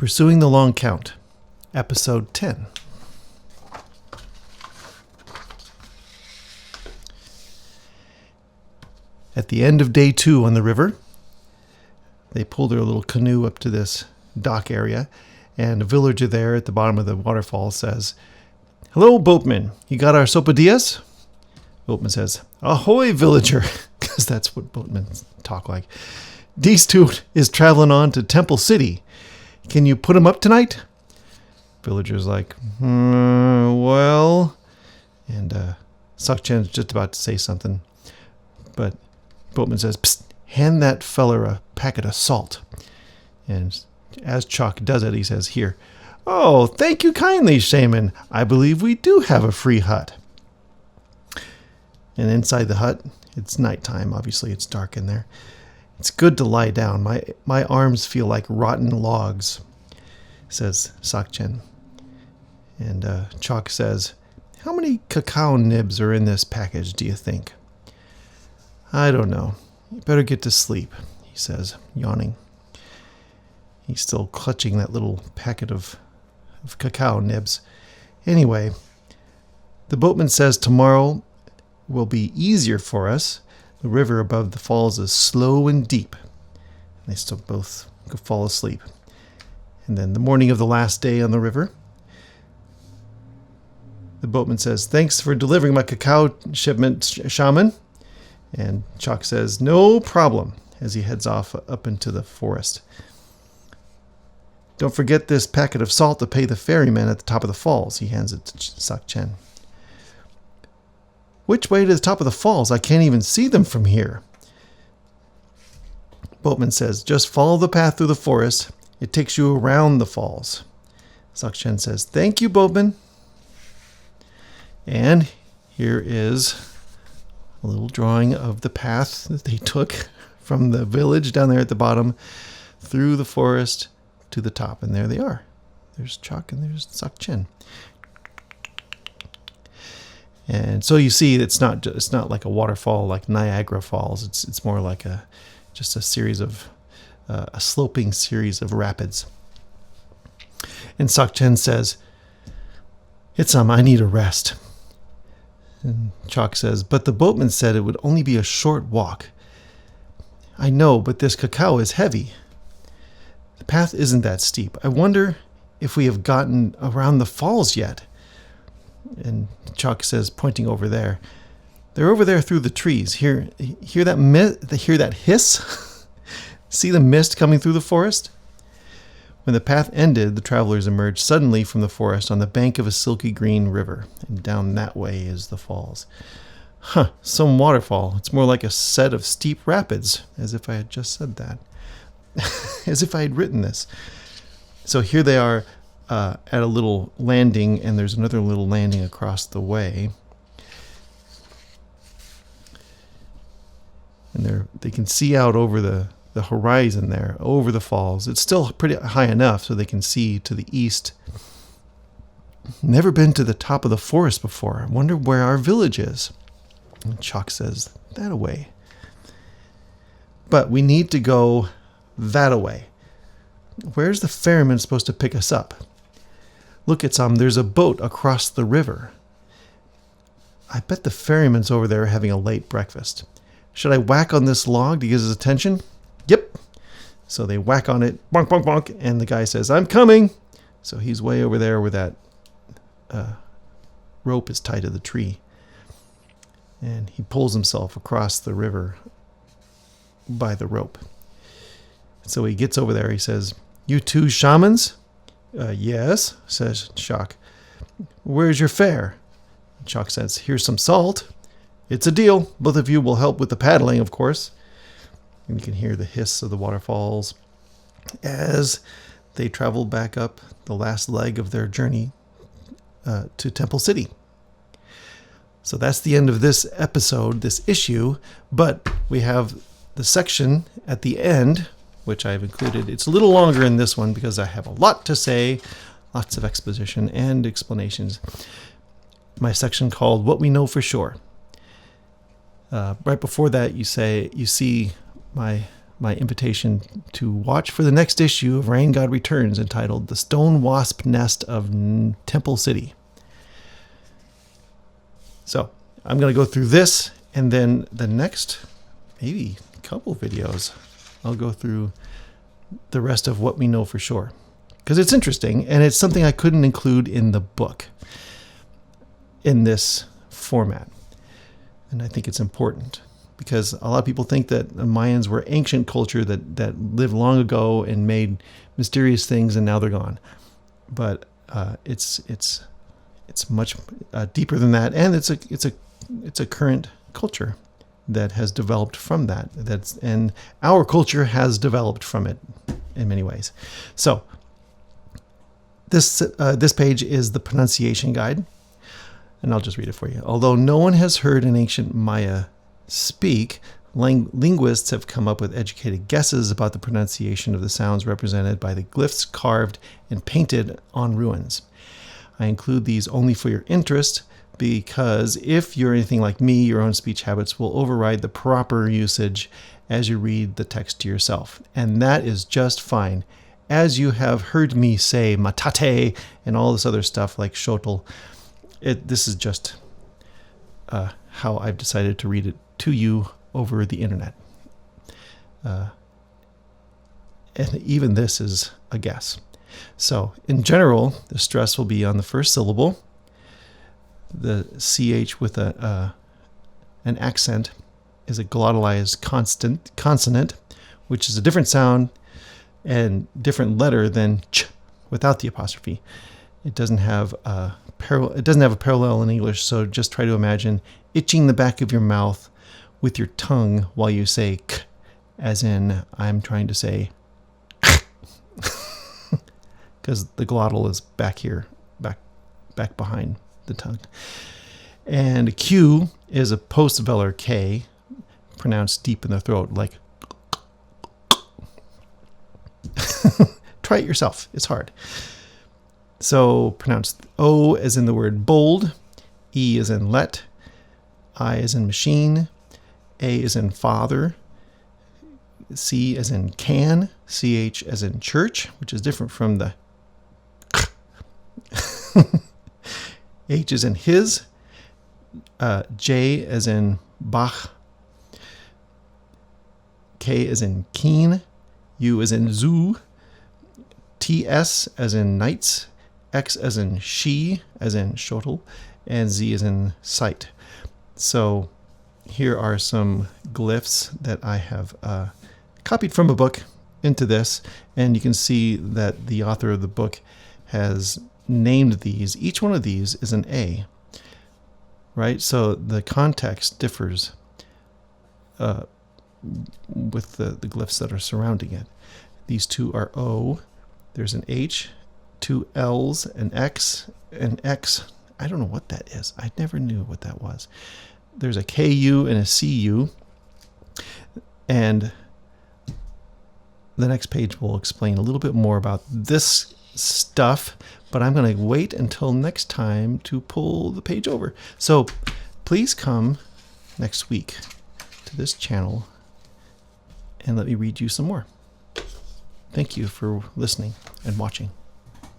Pursuing the Long Count, Episode 10. At the end of day 2 on the river, they pull their little canoe up to this dock area, and a villager there at the bottom of the waterfall says, "Hello, boatman. You got our sopadillas?" Boatman says, "Ahoy, villager," because that's what boatmen talk like. "These two is traveling on to Temple City. Can you put 'em up tonight?" Villager's like, well, and Sakchen's just about to say something, but Boatman says, "Psst, hand that feller a packet of salt." And as Chalk does it, he says, "Here." "Oh, thank you kindly, shaman. I believe we do have a free hut." And inside the hut, it's nighttime. Obviously, it's dark in there. "It's good to lie down. My arms feel like rotten logs," says Sakchen. And Chalk says, "How many cacao nibs are in this package, do you think?" "I don't know. You better get to sleep," he says, yawning. He's still clutching that little packet of cacao nibs. Anyway, the boatman says tomorrow will be easier for us. The river above the falls is slow and deep. And they still both fall asleep. And then the morning of the last day on the river, the boatman says, "Thanks for delivering my cacao shipment, shaman." And Chalk says, "No problem," as he heads off up into the forest. "Don't forget this packet of salt to pay the ferryman at the top of the falls." He hands it to Sakchen. "Which way to the top of the falls? I can't even see them from here." Boatman says, "Just follow the path through the forest. It takes you around the falls." Sakchen says, "Thank you, boatman." And here is a little drawing of the path that they took from the village down there at the bottom through the forest to the top. And there they are. There's Chalk and there's Sakchen. And so you see, it's not like a waterfall like Niagara Falls. It's more like just a series of a sloping series of rapids. And Sakchen says, I need a rest." And Chalk says, "But the boatman said it would only be a short walk." "I know, but this cacao is heavy. The path isn't that steep. I wonder if we have gotten around the falls yet." And Chalk says, pointing over there, "They're over there through the trees. Hear that hiss? See the mist coming through the forest?" When the path ended, the travelers emerged suddenly from the forest on the bank of a silky green river, and down that way is the falls. Some waterfall. It's more like a set of steep rapids, as if I had just said that. As if I had written this. So here they are at a little landing, and there's another little landing across the way. And they can see out over the horizon there, over the falls. It's still pretty high enough so they can see to the east. "Never been to the top of the forest before. I wonder where our village is." And Chalk says, "That away." "But we need to go that away. Where's the ferryman supposed to pick us up?" "Look, there's a boat across the river. I bet the ferryman's over there having a late breakfast. Should I whack on this log to get his attention?" "Yep." So they whack on it, bonk, bonk, bonk, and the guy says, "I'm coming." So he's way over there where that rope is tied to the tree. And he pulls himself across the river by the rope. So he gets over there. He says, "You two shamans?" "Yes," says Chalk. "Where's your fare?" Chalk says, "Here's some salt." "It's a deal. Both of you will help with the paddling, of course." And you can hear the hiss of the waterfalls as they travel back up the last leg of their journey to Temple City. So that's the end of this episode, this issue. But we have the section at the end, which I've included. It's a little longer in this one because I have a lot to say, lots of exposition and explanations. My section called "What We Know for Sure." Right before that, you see my my invitation to watch for the next issue of Rain God Returns, entitled The Stone Wasp Nest of Temple City. So I'm going to go through this, and then the next maybe couple videos, I'll go through the rest of what we know for sure. Because it's interesting, and it's something I couldn't include in the book in this format. And I think it's important, because a lot of people think that the Mayans were ancient culture that lived long ago and made mysterious things, and now they're gone. But it's much deeper than that, and it's a current culture that has developed from that. And our culture has developed from it in many ways. So this page is the pronunciation guide, and I'll just read it for you. Although no one has heard an ancient Maya speak, linguists have come up with educated guesses about the pronunciation of the sounds represented by the glyphs carved and painted on ruins. I include these only for your interest, because if you're anything like me, your own speech habits will override the proper usage as you read the text to yourself. And that is just fine. As you have heard me say matate and all this other stuff like shotl, this is just how I've decided to read it to you over the internet. And even this is a guess. So in general, the stress will be on the first syllable. The CH with an accent is a glottalized consonant, which is a different sound and different letter than ch without the apostrophe. It doesn't have a parallel in English, so just try to imagine itching the back of your mouth with your tongue while you say k, as in I'm trying to say because the glottal is back here, back behind the tongue. And Q is a post-velar K, pronounced deep in the throat, like try it yourself. It's hard. So pronounced O as in the word bold, E as in let, I as in machine, A as in father, C as in can, CH as in church, which is different from the H as in his, J as in Bach, K as in keen, U as in zoo, TS as in knights, X as in she, as in shotl, and Z as in sight. So here are some glyphs that I have copied from a book into this, and you can see that the author of the book has named these. Each one of these is an A, right? So the context differs with the glyphs that are surrounding it. These two are O, there's an H, two L's, an X, an X. I don't know what that is. I never knew what that was. There's a KU and a CU, and the next page will explain a little bit more about this stuff, but I'm going to wait until next time to pull the page over. So please come next week to this channel and let me read you some more. Thank you for listening and watching.